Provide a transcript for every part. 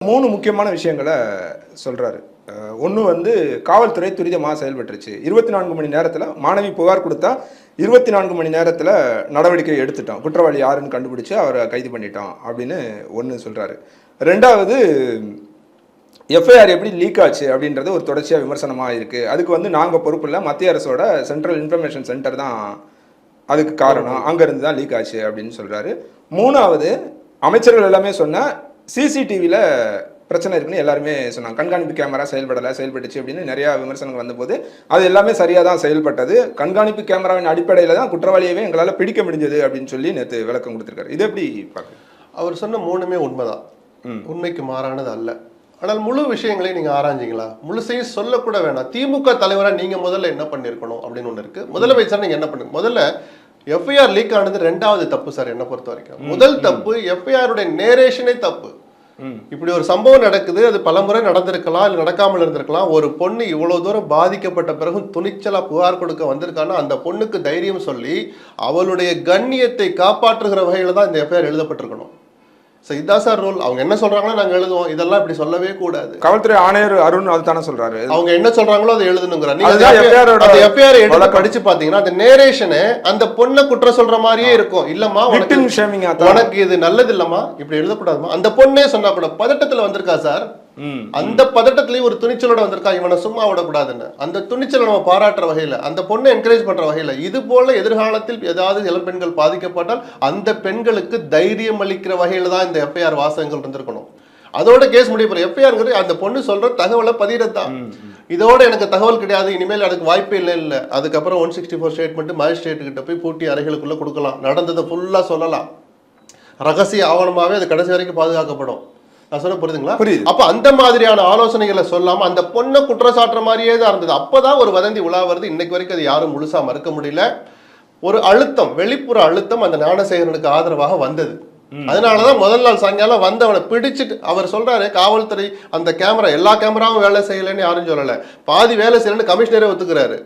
3 முக்கியமான விஷயங்களை சொல்றாரு. ஒன்று வந்து காவல்துறை துரிதமாக செயல்பட்டுருச்சு. 24 மணி நேரத்தில் மாணவி புகார் கொடுத்தா 24 மணி நேரத்தில் நடவடிக்கை எடுத்துட்டோம், குற்றவாளி யாருன்னு கண்டுபிடிச்சு அவரை கைது பண்ணிட்டோம் அப்படின்னு ஒன்று சொல்கிறாரு. ரெண்டாவது, எஃப்ஐஆர் எப்படி லீக் ஆச்சு அப்படின்றது ஒரு தொடர்ச்சியாக விமர்சனமாக இருக்குது. அதுக்கு வந்து நாங்கள் பொறுப்பு இல்லை, மத்திய அரசோட சென்ட்ரல் இன்ஃபர்மேஷன் சென்டர் தான் அதுக்கு காரணம், அங்கேருந்து தான் லீக் ஆச்சு அப்படின்னு சொல்கிறாரு. மூணாவது, அமைச்சர்கள் எல்லாமே சொன்ன சிசிடிவியில் பிரச்சனை இருக்குன்னு எல்லாருமே சொன்னாங்க. கண்காணிப்பு கேமரா செயல்பட்டுச்சு அப்படின்னு நிறையா விமர்சனங்கள் வந்தபோது அது எல்லாமே சரியாக தான் செயல்பட்டது. கண்காணிப்பு கேமராவின் அடிப்படையில் தான் குற்றவாளியவே எங்களால் பிடிக்க முடிஞ்சது அப்படின்னு சொல்லி நேற்று விளக்கம் கொடுத்துருக்காரு. இது எப்படி பார்க்குறீங்க? அவர் சொன்ன 3மே உண்மைதான், உண்மைக்கு மாறானது அல்ல. ஆனால் முழு விஷயங்களையும் நீங்கள் ஆராய்ஞ்சிங்களா? முழுசையும் சொல்லக்கூட வேணாம். திமுக தலைவராக நீங்கள் முதல்ல என்ன பண்ணியிருக்கணும் அப்படின்னு ஒன்று இருக்குது. முதலமைச்சர் நீங்கள் என்ன பண்ணுங்க? முதல்ல எஃப்ஐஆர் லீக் ஆனது 2வது தப்பு சார் என்னை பொறுத்த வரைக்கும். முதல் தப்பு எஃப்ஐஆருடைய நேரேஷனே தப்பு. இப்படி ஒரு சம்பவம் நடக்குது, அது பலமுறை நடந்திருக்கலாம், இல்லை நடக்காமல் இருந்திருக்கலாம். ஒரு பொண்ணு இவ்வளவு தூரம் பாதிக்கப்பட்ட பிறகும் துணிச்சலா புகார் கொடுக்க வந்திருக்கான்னா அந்த பொண்ணுக்கு தைரியம் சொல்லி அவளுடைய கண்ணியத்தை காப்பாற்றுகிற வகையில தான் இந்த எஃப்ஐஆர் எழுதப்பட்டிருக்கணும். இதான் சார் ரூல். அவங்க என்ன சொல்றாங்களோ நாங்க எழுதுவோம், இதெல்லாம் இப்படி சொல்லவே கூடாது. காவல்துறை ஆணையர் அருண் அதுதானே சொல்றாரு, அவங்க என்ன சொல்றாங்களோ அதை எழுதணுங்கிற. நீங்க படிச்சு பாத்தீங்கன்னா அந்த நேரேஷனே அந்த பொண்ணை குற்றம் சொல்ற மாதிரியே இருக்கும். இல்லம்மா உனக்கு இது நல்லது இல்லம்மா, இப்படி எழுதக்கூடாதுமா. அந்த பொண்ணே சொன்னா கூட பதட்டத்துல வந்திருக்கா சார், அந்த பதட்டத்திலேயே ஒரு துணிச்சலோட வந்திருக்கா, இவனை சும்மா விடக்கூடாதுன்னு. அந்த துணிச்சலை நம்ம பாராட்டுற வகையில, அந்த பொண்ணை என்கரேஜ் பண்ற வகையில, இது போல எதிர்காலத்தில் ஏதாவது இளம் பெண்கள் பாதிக்கப்பட்டால் அந்த பெண்களுக்கு தைரியம் அளிக்கிற வகையில தான் இந்த எஃப்ஐஆர் வாசகங்கள் இருந்திருக்கணும். அதோட கேஸ் முடிய போற எஃப்ஐஆர் அந்த பொண்ணு சொல்ற தகவலை பதிரத்தான். இதோட எனக்கு தகவல் கிடையாது, இனிமேல் அதுக்கு வாய்ப்பே இல்லை. அதுக்கப்புறம் 164 ஸ்டேட்மெண்ட் மேஜிஸ்ட்ரேட் கிட்ட போய் பூட்டி அறைகளுக்குள்ள கொடுக்கலாம், நடந்ததை ஃபுல்லா சொல்லலாம், ரகசிய ஆவணமாவே அது கடைசி வரைக்கும் பாதுகாக்கப்படும். நான் சொல்ல புரியுதுங்களா? அப்ப அந்த மாதிரியான ஆலோசனைகளை சொல்லாம அந்த பொண்ணை குற்றச்சாட்டுற மாதிரியே தான் இருந்தது. அப்பதான் ஒரு வதந்தி உலா வருது. இன்னைக்கு வரைக்கும் அது யாரும் முழுசா மறுக்க முடியல. ஒரு அழுத்தம், வெளிப்புற அழுத்தம் அந்த ஞானசேகரனுக்கு ஆதரவாக வந்தது. அதனாலதான் முதல் நாள் சாயங்காலம் வந்தவனை பிடிச்சிட்டு அவர் சொல்றாரு, காவல்துறை அந்த கேமரா எல்லா கேமராவும் வேலை செய்யலன்னு யாரும் சொல்லல, பாதி வேலை செய்யலன்னு கமிஷனரே ஒத்துக்கிறாரு.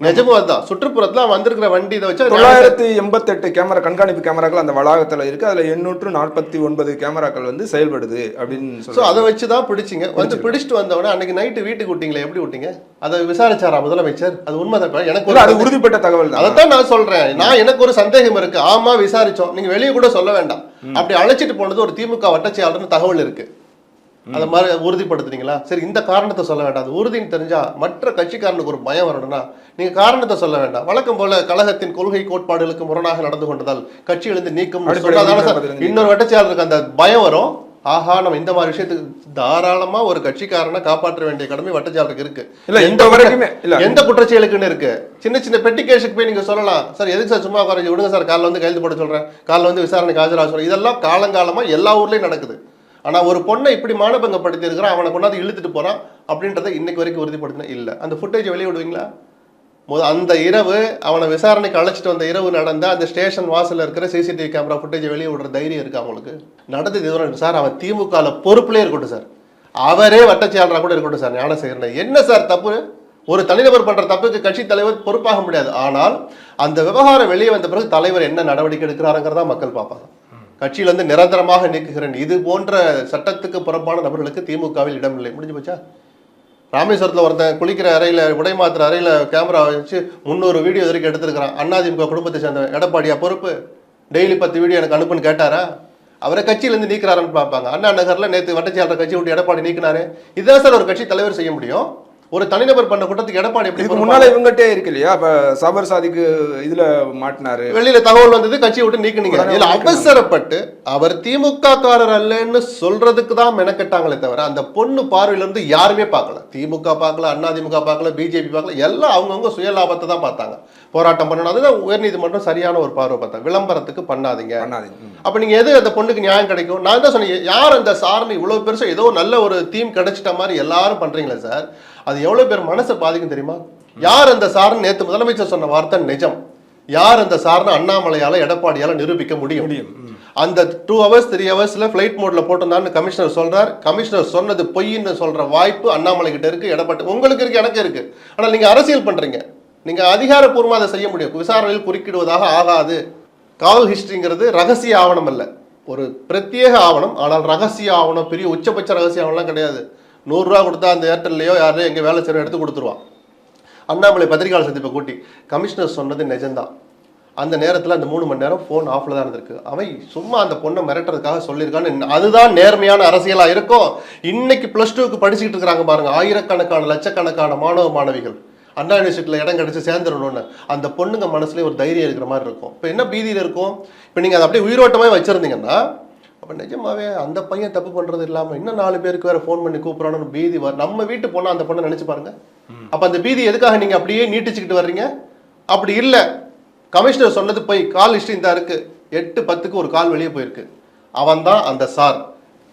நிஜமும் அதுதான். சுற்றுப்புறத்துல வந்திருக்கிற வண்டி இதை வச்சு 988 கேமரா, கண்காணிப்பு கேமராக்கள் அந்த வளாகத்துல இருக்கு. அதுல 849 கேமராக்கள் வந்து செயல்படுது அப்படின்னு சொல்லி அதை வச்சுதான் பிடிச்சிங்க. வந்து பிடிச்சிட்டு வந்தவன அன்னைக்கு நைட்டு வீட்டுக்கு விட்டீங்களே, எப்படி விட்டீங்க? அதை விசாரிச்சாரா முதலமைச்சர்? அது உண்மைதான். எனக்கு அது உறுதிப்பட்ட தகவல். அதைத்தான் நான் சொல்றேன். நான் எனக்கு ஒரு சந்தேகம் இருக்கு. ஆமா விசாரிச்சோம், நீங்க வெளியே கூட சொல்ல வேண்டாம். அப்படி அழைச்சிட்டு போனது ஒரு திமுக வட்டச்செயலாளர்னு தகவல் இருக்கு, அதை மாதிரி உறுதிப்படுத்துறீங்களா? சரி, இந்த காரணத்தை சொல்ல வேண்டாம். அது உறுதின்னு தெரிஞ்சா மற்ற கட்சிக்காரனுக்கு ஒரு பயம் வரணும்னா நீங்க காரணத்தை சொல்ல வேண்டாம். வழக்கம் போல கழகத்தின் கொள்கை கோட்பாடுகளுக்கு முரணாக நடந்து கொண்டதால் கட்சியிலிருந்து நீக்கம் இன்னொரு வட்டச்செயலாளருக்கு அந்த பயம் வரும். ஆஹா, நம்ம இந்த மாதிரி விஷயத்துக்கு தாராளமா ஒரு கட்சிக்காரனை காப்பாற்ற வேண்டிய கடமை வட்டச்செயலாளருக்கு இருக்கு. எந்த குற்றச்செயலுக்குன்னு இருக்கு. சின்ன சின்ன பெட்டி கேஸுக்கு போய் நீங்க சொல்லலாம், சார் எதுக்கு சார் சும்மா உட்கார விடுங்க சார், காலைல வந்து கைது போட சொல்றேன், காலைல வந்து விசாரணைக்கு ஆஜராக சொல்றேன். இதெல்லாம் காலங்காலமா எல்லா ஊர்லயும் நடக்குது. ஆனா ஒரு பொண்ணை இப்படி மானபங்கப்படுத்தி இருக்கிறான், அவனை கொண்டாந்து இழுத்துட்டு போறான் அப்படின்றத இன்னைக்கு வரைக்கும் உறுதிப்படுத்தினா இல்ல. அந்த ஃபுட்டேஜ் வெளியே விடுவீங்களா? அந்த இரவு அவனை விசாரணைக்கு அழைச்சிட்டு வந்த இரவு நடந்த அந்த ஸ்டேஷன் வாசல்ல இருக்கிற சிசிடிவி கேமரா ஃபுட்டேஜ் வெளியே விடுற தைரியம் இருக்கு அவங்களுக்கு? நடந்தது இதுவரை சார், அவன் திமுக பொறுப்புலேயே இருக்கட்டும் சார், அவரே வட்டச்செயலாளராக கூட இருக்கட்டும் சார், ஞானசேகரன் என்ன சார் தப்பு? ஒரு தனிநபர் பண்ற தப்புக்கு கட்சி தலைவர் பொறுப்பாக முடியாது. ஆனால் அந்த விவகாரம் வெளியே வந்த பிறகு தலைவர் என்ன நடவடிக்கை எடுக்கிறாருங்கிறதா மக்கள் பார்ப்பாங்க. கட்சியிலிருந்து நிரந்தரமாக நீக்குகிறேன், இது போன்ற சட்டத்துக்கு புறம்பான நபர்களுக்கு திமுகவில் இடமில்லை. முடிஞ்சு போச்சா? ராமேஸ்வரத்தில் ஒருத்தன் குளிக்கிற அறையில, உடை மாத்திர அறையில கேமரா வச்சு 300 வீடியோ வரைக்கும் எடுத்திருக்கிறான். அதிமுக குடும்பத்தை சேர்ந்த எடப்பாடியா பொறுப்பு? டெய்லி 10 வீடியோ எனக்கு அனுப்புன்னு கேட்டாரா? அவரை கட்சியிலிருந்து நீக்கிறாருன்னு பார்ப்பாங்க. அண்ணா நகர்ல நேற்று வட்டச்செயலாளர் கட்சி விட்டு எடப்பாடி நீக்கினாரு. இதுதான் சார் ஒரு கட்சி தலைவர் செய்ய முடியும். ஒரு தனிநபர் பண்ண கூட்டத்துக்கு எடப்பாடி எப்படி முன்னால இவங்ககிட்டே இருக்கு இல்லையா? அப்ப சபர் சாதிக்கு இதுல மாட்டினாரு, வெளியில தகவல் வந்தது, கட்சியை விட்டு நீக்கினீங்க. இதுல அவசரப்பட்டு அவர் திமுக காரர் அல்லன்னு சொல்றதுக்கு தான் மெனக்கட்டாங்களே தவிர அந்த பொண்ணு பார்வையில இருந்து யாருமே பார்க்கல. திமுக பார்க்கல, அதிமுக பார்க்கல, பிஜேபி பார்க்கல, எல்லாம் அவங்கவுங்க சுய லாபத்தை தான் பார்த்தாங்க. போராட்டம் பண்ணணும், அதுதான் உயர்நீதிமன்றம் சரியான ஒரு பார்வை பார்த்தாங்க. விளம்பரத்துக்கு பண்ணாதீங்க. அப்ப நீங்க எது அந்த பொண்ணுக்கு நியாயம் கிடைக்கும்? நான் தான் சொன்னேன், யார் அந்த சார்னு இவ்வளவு பெருசா ஏதோ நல்ல ஒரு தீம் கிடைச்சிட்ட மாதிரி எல்லாரும் பண்றீங்களே சார், அது எவ்வளவு பேர் மனசை பாதிக்கும் தெரியுமா? யார் அந்த சார்னு நேற்று முதலமைச்சர் சொன்ன வார்த்தை நிஜம். யார் அந்த சார்னு அண்ணாமலையால எடப்பாடியால நிரூபிக்க முடியும். அந்த 2 hours 3 hours ஃபிளைட் மோட்ல போட்டிருந்தான்னு கமிஷனர் சொல்றார். கமிஷனர் சொன்னது பொய்ன்னு சொல்ற வாய்ப்பு அண்ணாமலை கிட்ட இருக்கு, எடப்பாடி உங்களுக்கு இருக்கு, எனக்கு இருக்கு. ஆனால் நீங்க அரசியல் பண்றீங்க, நீங்க அதிகாரப்பூர்வமாக அதை செய்ய முடியும். விசாரணையில் குறுக்கிடுவதாக ஆகாது. காவல் ஹிஸ்டரிங்கிறது ரகசிய ஆவணம் அல்ல, ஒரு பிரத்யேக ஆவணம், ஆனால் ரகசிய ஆவணம், பெரிய உச்சபட்ச ரகசிய ஆவணம்லாம் கிடையாது. 100 ரூபா கொடுத்தா அந்த ஏர்டெல்லையோ யாரையோ எங்கே வேலை செய்கிற எடுத்து கொடுத்துருவான். அண்ணாமலை பத்திரிகையாளர் சந்திப்பை கூட்டி கமிஷனர் சொன்னது நிஜம்தான், அந்த நேரத்தில் அந்த 3 மணி நேரம் ஃபோன் ஆஃப்ல தான் இருந்திருக்கு, அவன் சும்மா அந்த பொண்ணை மிரட்டுறதுக்காக சொல்லியிருக்கான்னு, அதுதான் நேர்மையான அரசியலாக இருக்கும். இன்னைக்கு +2க்கு படிச்சுக்கிட்டு இருக்கிறாங்க பாருங்க, ஆயிரக்கணக்கான லட்சக்கணக்கான மாணவ மாணவிகள் அண்ணா யூனிவர்சிட்டியில் இடம் கிடச்சி சேர்ந்துடணும்னு, அந்த பொண்ணுங்க மனசுலேயே ஒரு தைரியம் இருக்கிற மாதிரி இருக்கும். இப்போ என்ன பீதியில் இருக்கும், இப்போ நீங்கள் அதை அப்படியே உயிரோட்டமாக வச்சுருந்தீங்கன்னா அப்போ நிஜமாவே அந்த பையன் தப்பு பண்ணுறது இல்லாமல் இன்னும் 4 பேருக்கு வேறு ஃபோன் பண்ணி கூப்பிட்றான்னு பீதி நம்ம வீட்டு பொண்ணை அந்த பொண்ணை நினச்சி பாருங்க. அப்போ அந்த பீதி எதுக்காக நீங்கள் அப்படியே நீட்டிச்சுக்கிட்டு வர்றீங்க? அப்படி இல்லை, கமிஷனர் சொன்னது போய் கால் ஹிஸ்ட்ரி இந்த இருக்கு, 8:10க்கு ஒரு கால் வெளியே போயிருக்கு, அவன் தான் அந்த சார்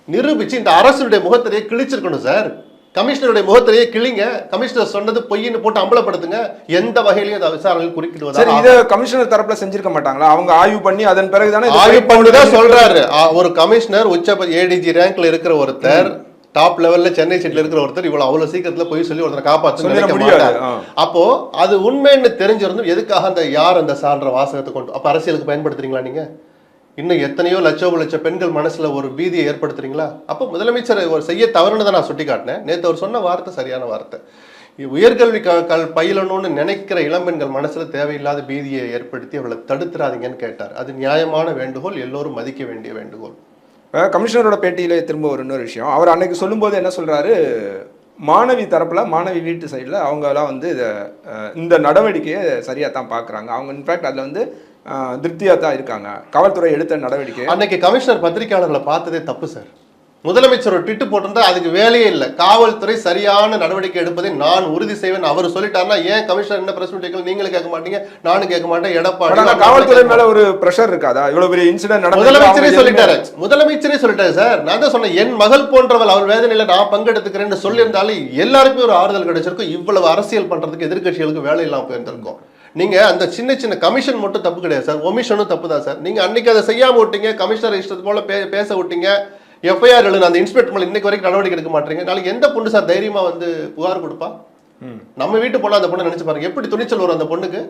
நிரூபிச்சு இந்த அரசுடைய முகத்திலேயே கிழிச்சிருக்கணும் சார். கமிஷனருடைய முகத்திலேயே கிழிங்க, கமிஷனர் சொன்னது பொய்ன்னு போட்டு அம்பலப்படுத்துங்க, எந்த வகையிலையும் அதை விசாரணையில் குறுக்கிடுவது. சரி, இத கமிஷனர் தரப்புல செஞ்சிருக்க மாட்டாங்களா? அவங்க ஆய்வு பண்ணி அதன் பிறகுதானே ஆய்வு பண்ணிதான் சொல்றாரு. ஒரு கமிஷனர் உச்ச ADG ரேங்க்ல இருக்கிற ஒருத்தர், டாப் லெவல்ல சென்னை சீட்ல இருக்கிற ஒருத்தர் அவ்வளவு சீக்கிரத்துல போய் சொல்லி ஒருத்தரை காப்பாற்ற நினைக்க மாட்டார். அப்போ அது உண்மைன்னு தெரிஞ்சிருந்தும் எதுக்காக அந்த யார் அந்த சான்ற வாசகத்தை கொண்டு அப்ப அரசியலுக்கு பயன்படுத்துறீங்களா? நீங்க இன்னும் எத்தனையோ லட்ச பெண்கள் மனசுல ஒரு பீதியை ஏற்படுத்துறீங்களா? அப்போ முதலமைச்சர் ஒரு செய்ய தவறுன்னு தான் நான் சுட்டி காட்டினேன். நேற்று அவர் சொன்ன வார்த்தை சரியான வார்த்தை. உயர்கல்வி பயிலணும்னு நினைக்கிற இளம்பெண்கள் மனசுல தேவையில்லாத பீதியை ஏற்படுத்தி அவளை தடுத்துறாதீங்கன்னு கேட்டார். அது நியாயமான வேண்டுகோள், எல்லோரும் மதிக்க வேண்டிய வேண்டுகோள். கமிஷனரோட பேட்டியில திரும்ப ஒரு இன்னொரு விஷயம், அவர் அன்னைக்கு சொல்லும்போது என்ன சொல்றாரு, மாணவி தரப்புல மாணவி வீட்டு சைடில் அவங்கெல்லாம் வந்து இந்த நடவடிக்கையை சரியா தான் பார்க்குறாங்க, அவங்க இன்ஃபேக்ட் அதில் வந்து திருப்தியாக தான் இருக்காங்க, காவல்துறை எடுத்த நடவடிக்கை. அன்னைக்கு கமிஷனர் பத்திரிகையாளர்களை பார்த்ததே தப்பு சார். முதலமைச்சர் ஒரு ட்விட் போட்டிருந்தா அதுக்கு வேலையே இல்லை, காவல்துறை சரியான நடவடிக்கை எடுப்பதை நான் உறுதி செய்வேன் அவர் சொல்லிட்டாருன்னா ஏன் கமிஷனர் என்ன பிரஸ் மீட் நீங்களும் கேட்க மாட்டீங்க, நானும் கேட்க மாட்டேன். எடப்பாடி காவல்துறை மேல ஒரு பிரஷர் இருக்காதா? இவ்வளவு பெரிய இன்சிடென்ட் நடந்து முதலமைச்சரே சொல்லிட்டாரு சார். நான் தான் சொன்னேன், என் மகள் போன்றவள் அவர் வேதனையில நான் பங்கெடுத்துக்கிறேன்னு சொல்லியிருந்தாலும் எல்லாருக்குமே ஒரு ஆறுதல் கிடைச்சிருக்கும். இவ்வளவு அரசியல் பண்றதுக்கு எதிர்கட்சிகளுக்கு வேலை இல்லாம போயிருந்திருக்கும். நீங்க அந்த சின்ன கமிஷன் மட்டும் தப்பு கிடையாது சார், ஒமிஷனும் தப்பு தான் சார். நீங்க அன்னைக்கு அதை செய்யாம விட்டீங்க, கமிஷனர் இஷ்டத்து போல பேச விட்டீங்க, எஃப்ஐஆர் எழுது, அந்த இன்ஸ்பெக்டர் மேல இன்னைக்கு வரைக்கும் நடவடிக்கை எடுக்க மாட்டீங்க. நாளைக்கு எந்த பொண்ணு சார் தைரியமா வந்து புகார் கொடுப்பா? நம்ம வீட்டு பொண்ணு அந்த பொண்ணை நினைச்சு பாருங்க, எப்படி துணிச்சல் வரும் அந்த பொண்ணுக்கு?